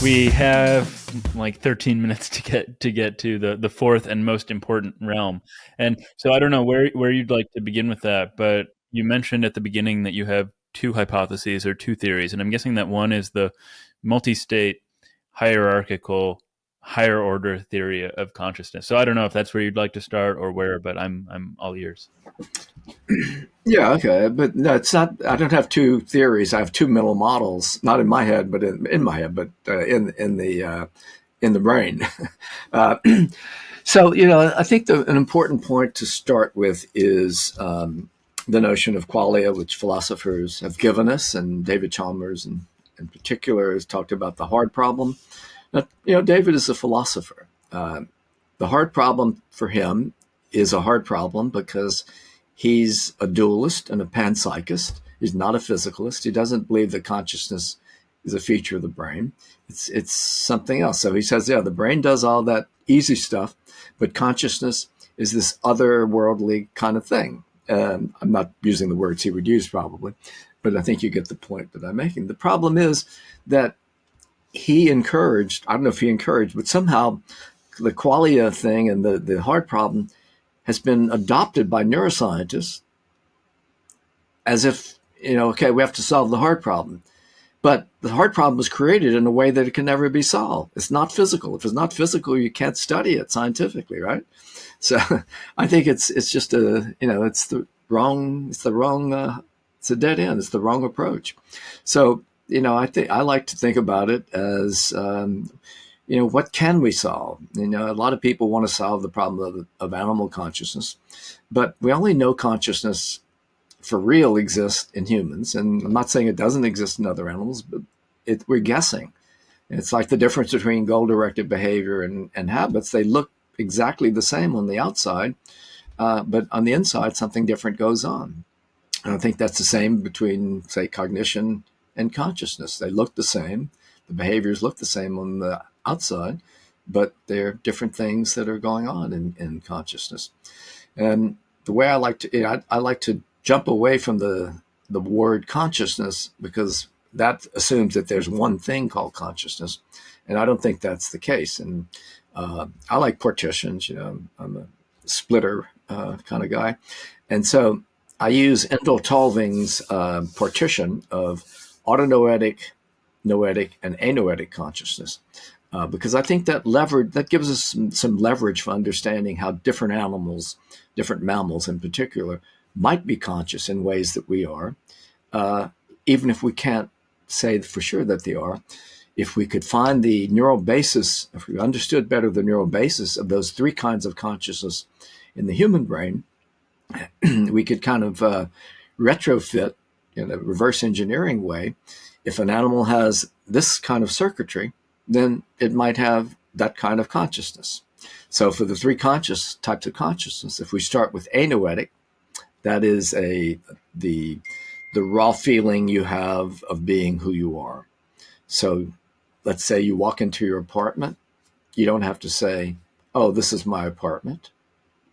We have like 13 minutes to get to the fourth and most important realm. And so I don't know where you'd like to begin with that, but you mentioned at the beginning that you have two hypotheses or two theories, and I'm guessing that one is the multi-state hierarchical higher order theory of consciousness. So I don't know if that's where you'd like to start or where, but I'm all ears. Yeah, okay, but no, it's not. I don't have two theories. I have two mental models, not in my head, but in my head, but in the brain. uh, so I think an important point to start with is the notion of qualia, which philosophers have given us, and David Chalmers, in particular, has talked about the hard problem. Now, David is a philosopher. The hard problem for him is a hard problem because he's a dualist and a panpsychist. He's not a physicalist. He doesn't believe that consciousness is a feature of the brain. It's something else. So he says, yeah, the brain does all that easy stuff, but consciousness is this otherworldly kind of thing. I'm not using the words he would use probably, but I think you get the point that I'm making. The problem is that he encouraged, I don't know if he encouraged, but somehow the qualia thing and the hard problem has been adopted by neuroscientists as if, okay, we have to solve the hard problem. But the hard problem was created in a way that it can never be solved. It's not physical. If it's not physical, you can't study it scientifically, right? So I think it's just it's a dead end. It's the wrong approach. So, I like to think about it as, what can we solve? A lot of people want to solve the problem of animal consciousness, but we only know consciousness for real exists in humans. And I'm not saying it doesn't exist in other animals, but we're guessing. It's like the difference between goal-directed behavior and habits. They look exactly the same on the outside, but on the inside, something different goes on. And I think that's the same between, say, cognition and consciousness. They look the same. The behaviors look the same on the outside, but they're different things that are going on in consciousness. And the way I like to jump away from the word consciousness, because that assumes that there's one thing called consciousness, and I don't think that's the case. And I like partitions. I'm a splitter kind of guy, and so I use Endel Talving's partition of autonoetic, noetic, and anoetic consciousness, because I think that gives us some leverage for understanding how different animals, different mammals in particular, might be conscious in ways that we are, even if we can't say for sure that they are. If we could find the neural basis, if we understood better the neural basis of those three kinds of consciousness in the human brain, we could kind of retrofit in a reverse engineering way. If an animal has this kind of circuitry, then it might have that kind of consciousness. So for the three types of consciousness, if we start with anoetic, that is the raw feeling you have of being who you are. So let's say you walk into your apartment. You don't have to say, oh, this is my apartment.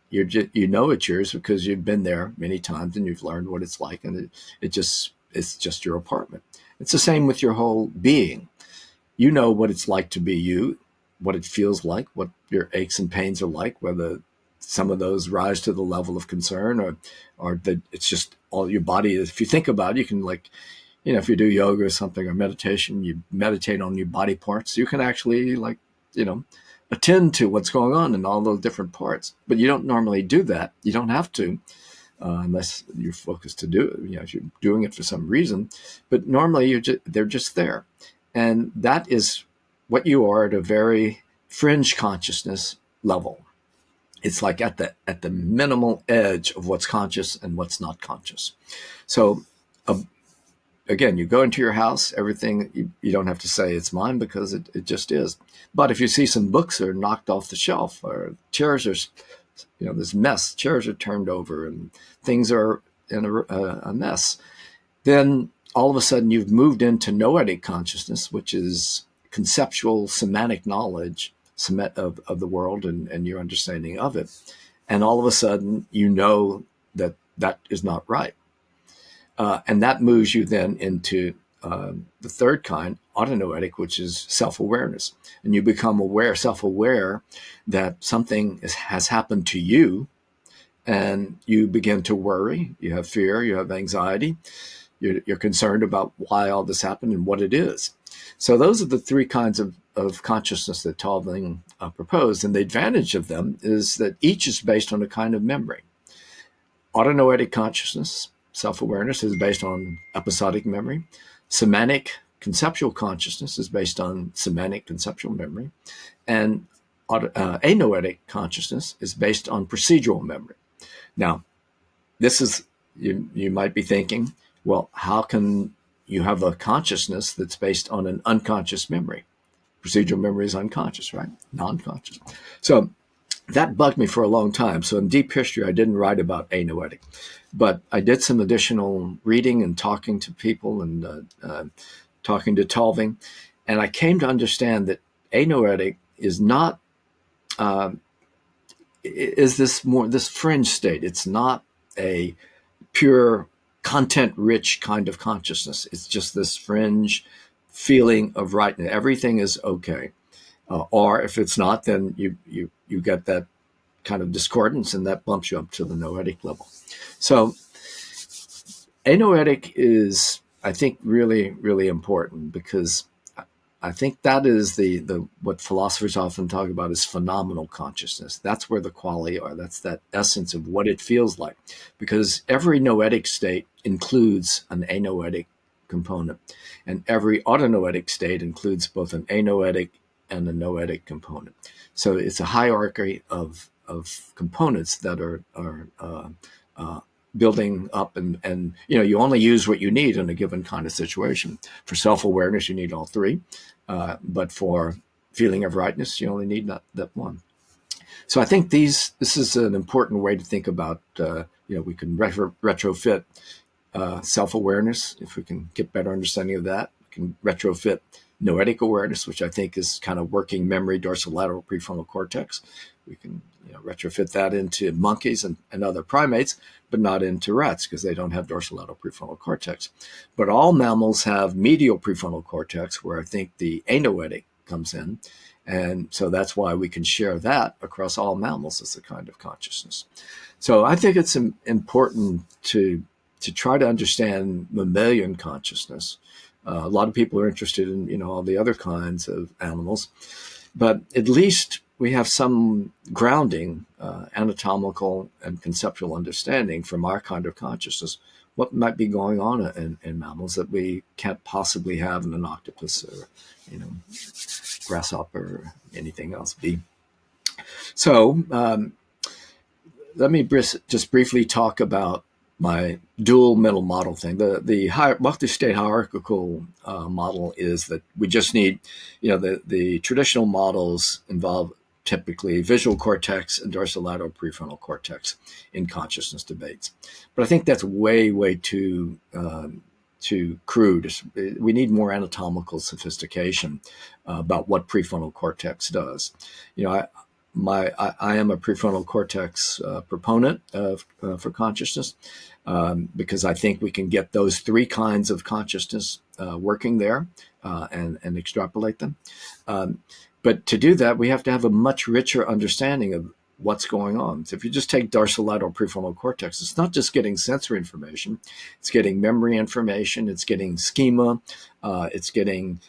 You know it's yours because you've been there many times and you've learned what it's like, and it's just your apartment. It's the same with your whole being. You know what it's like to be you, what it feels like, what your aches and pains are like, whether some of those rise to the level of concern or that it's just all your body. If you think about it, you can if you do yoga or something or meditation, you meditate on your body parts. You can actually attend to what's going on in all those different parts. But you don't normally do that. You don't have to, unless you're focused to do it. If you're doing it for some reason. But normally they're just there. And that is what you are at a very fringe consciousness level. It's like at the minimal edge of what's conscious and what's not conscious. So again, you go into your house, everything, you don't have to say it's mine because it just is. But if you see some books are knocked off the shelf or chairs are, this mess, chairs are turned over and things are in a mess, then all of a sudden you've moved into noetic consciousness, which is conceptual semantic knowledge of the world and your understanding of it. And all of a sudden you know that is not right. And that moves you then into the third kind, autonoetic, which is self-awareness. And you become self-aware that something has happened to you, and you begin to worry. You have fear, you have anxiety, you're concerned about why all this happened and what it is. So those are the three kinds of consciousness that Turing proposed. And the advantage of them is that each is based on a kind of memory. Autonoetic consciousness, self-awareness, is based on episodic memory. Semantic conceptual consciousness is based on semantic conceptual memory. And anoetic consciousness is based on procedural memory. Now, this is, you might be thinking, well, how can you have a consciousness that's based on an unconscious memory? Procedural memory is unconscious, right? Non-conscious. So that bugged me for a long time. So in Deep History, I didn't write about anoetic, but I did some additional reading and talking to people and talking to Turing, and I came to understand that anoetic is not is this fringe state. It's not a pure content-rich kind of consciousness. It's just this fringe feeling of rightness. Everything is okay. Or if it's not, then you get that kind of discordance, and that bumps you up to the noetic level. So anoetic is, I think, really, really important, because I think that is the what philosophers often talk about is phenomenal consciousness. That's where the quality are. That's that essence of what it feels like, because every noetic state includes an anoetic component, and every autonoetic state includes both an anoetic and a noetic component. So it's a hierarchy of components that are building up, and you only use what you need in a given kind of situation. For self-awareness, you need all three, but for feeling of rightness, you only need that one. So I think this is an important way to think about. We can retrofit self-awareness if we can get better understanding of that. We can retrofit noetic awareness, which I think is kind of working memory, dorsolateral prefrontal cortex. We can retrofit that into monkeys and other primates, but not into rats, because they don't have dorsolateral prefrontal cortex. But all mammals have medial prefrontal cortex, where I think the anoetic comes in. And so that's why we can share that across all mammals as a kind of consciousness. So I think it's important to try to understand mammalian consciousness. A lot of people are interested in all the other kinds of animals, but at least we have some grounding, anatomical and conceptual understanding from our kind of consciousness, what might be going on in mammals that we can't possibly have in an octopus or grasshopper or anything else. So let me just briefly talk about my dual mental model thing. The multi-state hierarchical model is that we just need, the traditional models involve typically visual cortex and dorsolateral prefrontal cortex in consciousness debates. But I think that's way, way too crude. We need more anatomical sophistication about what prefrontal cortex does. I am a prefrontal cortex proponent for consciousness because I think we can get those three kinds of consciousness working there and extrapolate them. But to do that, we have to have a much richer understanding of what's going on. So if you just take dorsolateral prefrontal cortex, it's not just getting sensory information, it's getting memory information, it's getting schema, it's getting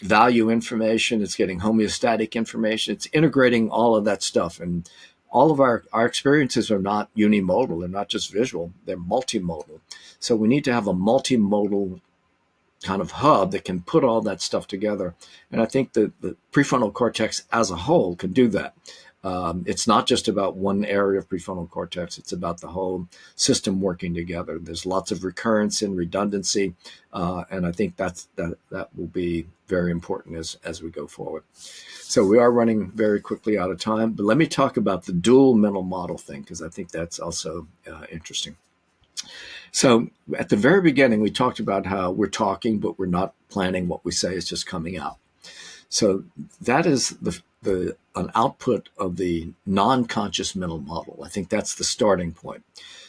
value information, it's getting homeostatic information, it's integrating all of that stuff. And all of our experiences are not unimodal, they're not just visual, they're multimodal. So we need to have a multimodal kind of hub that can put all that stuff together. And I think that the prefrontal cortex as a whole can do that. It's not just about one area of prefrontal cortex, it's about the whole system working together. There's lots of recurrence and redundancy, and I think that will be very important as we go forward. So we are running very quickly out of time, but let me talk about the dual mental model thing, because I think that's also interesting. So at the very beginning, we talked about how we're talking, but we're not planning what we say, it's just coming out. So that is an output of the non-conscious mental model. I think that's the starting point.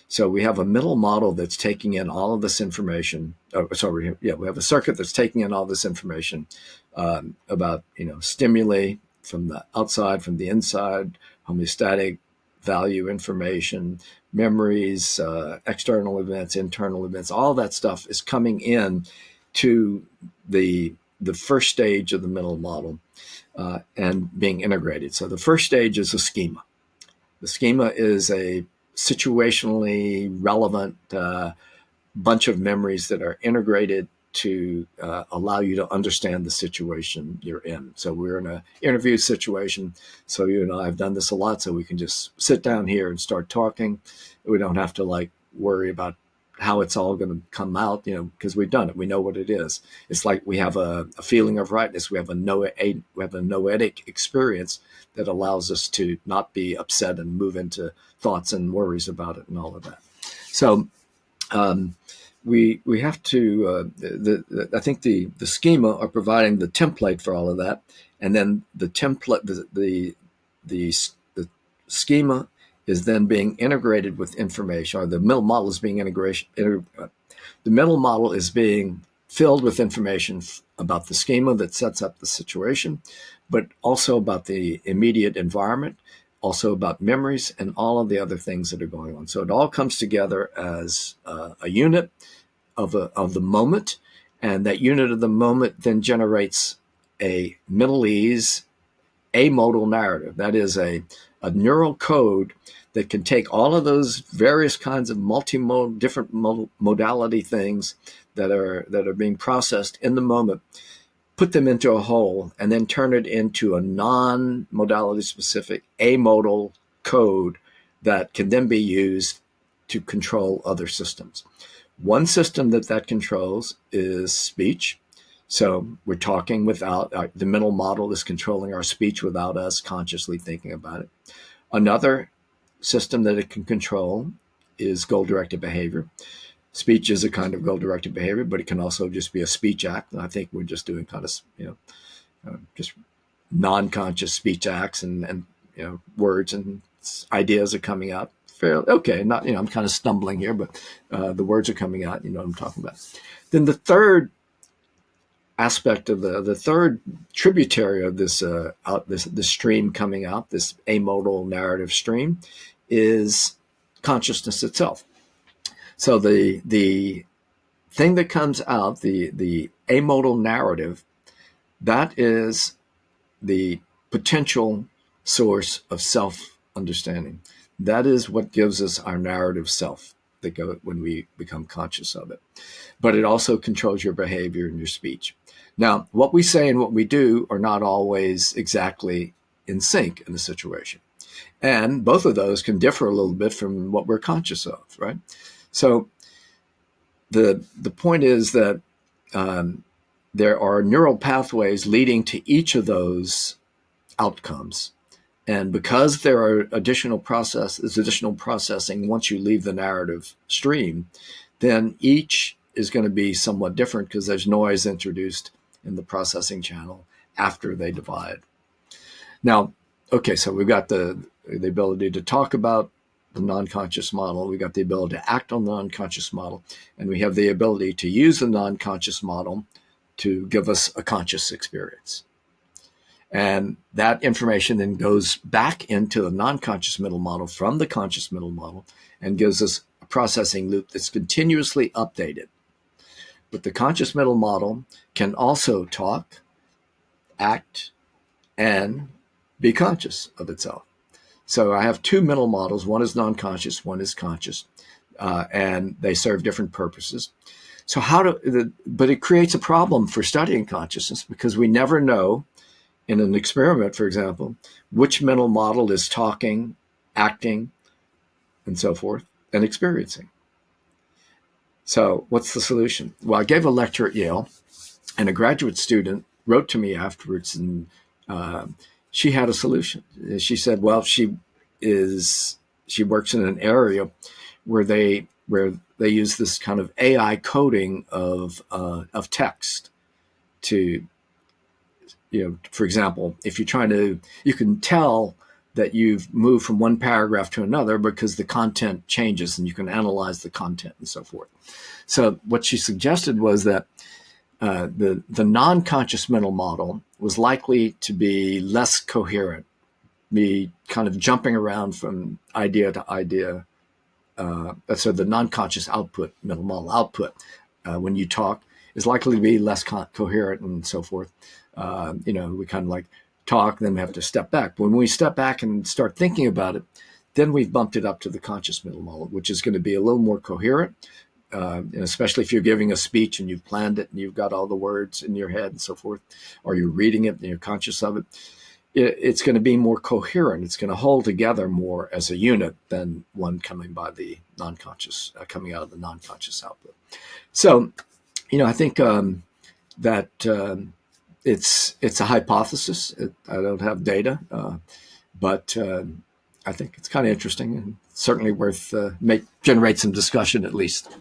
So we have a middle model that's taking in all of this information. We have a circuit that's taking in all this information about stimuli from the outside, from the inside, homeostatic value information, memories, external events, internal events. All that stuff is coming in to the first stage of the middle model and being integrated. So the first stage is a schema. The schema is a situationally relevant bunch of memories that are integrated to allow you to understand the situation you're in. So we're in an interview situation. So you and I have done this a lot. So we can just sit down here and start talking. We don't have to worry about how it's all going to come out, because we've done it. We know what it is. It's like we have a feeling of rightness. We have a noetic experience that allows us to not be upset and move into thoughts and worries about it and all of that. So we have to. I think the schema are providing the template for all of that, and then the template, the schema is then being integrated with information, or the middle model is being the middle model is being filled with information about the schema that sets up the situation, but also about the immediate environment, also about memories and all of the other things that are going on. So it all comes together as a unit of the moment, and that unit of the moment then generates a Middleese amodal narrative. That is a neural code that can take all of those various kinds of different modality things that are being processed in the moment, put them into a whole, and then turn it into a non-modality specific amodal code that can then be used to control other systems. One system that controls is speech. So we're talking without, the middle model is controlling our speech without us consciously thinking about it. Another system that it can control is goal-directed behavior. Speech is a kind of goal-directed behavior, but it can also just be a speech act. And I think we're just doing kind of, just non-conscious speech acts, and words and ideas are coming out fairly okay. Not, I'm kind of stumbling here, but the words are coming out. You know what I'm talking about. Then the third aspect of the third tributary of this stream coming out, this amodal narrative stream, is consciousness itself. So the thing that comes out, the amodal narrative, that is the potential source of self-understanding. That is what gives us our narrative self when we become conscious of it. But it also controls your behavior and your speech. Now, what we say and what we do are not always exactly in sync in the situation. And both of those can differ a little bit from what we're conscious of, right? So the point is that there are neural pathways leading to each of those outcomes. And because there are additional processing once you leave the narrative stream, then each is going to be somewhat different because there's noise introduced in the processing channel after they divide. Now, okay, so we've got the ability to talk about the non-conscious model. We've got the ability to act on the non-conscious model, and we have the ability to use the non-conscious model to give us a conscious experience. And that information then goes back into the non-conscious middle model from the conscious middle model and gives us a processing loop that's continuously updated. But the conscious middle model can also talk, act, and be conscious of itself. So I have two middle models. One is non-conscious, one is conscious, and they serve different purposes. So but it creates a problem for studying consciousness because we never know, in an experiment, for example, which mental model is talking, acting, and so forth, and experiencing. So what's the solution? Well, I gave a lecture at Yale, and a graduate student wrote to me afterwards, and she had a solution. She said, well, she works in an area where they use this kind of AI coding of text to, for example, if you're you can tell that you've moved from one paragraph to another because the content changes and you can analyze the content and so forth. So what she suggested was that the non-conscious mental model was likely to be less coherent, be kind of jumping around from idea to idea. So the non-conscious output, mental model output, when you talk, is likely to be less coherent and so forth. We kind of like talk, then we have to step back. When we step back and start thinking about it, then we've bumped it up to the conscious mental model, which is going to be a little more coherent, especially if you're giving a speech and you've planned it and you've got all the words in your head and so forth, or you're reading it and you're conscious of it. It's going to be more coherent. It's going to hold together more as a unit than one coming by the non-conscious, coming out of the non-conscious output. So, I think that it's a hypothesis. I don't have data, but I think it's kind of interesting and certainly worth generate some discussion at least.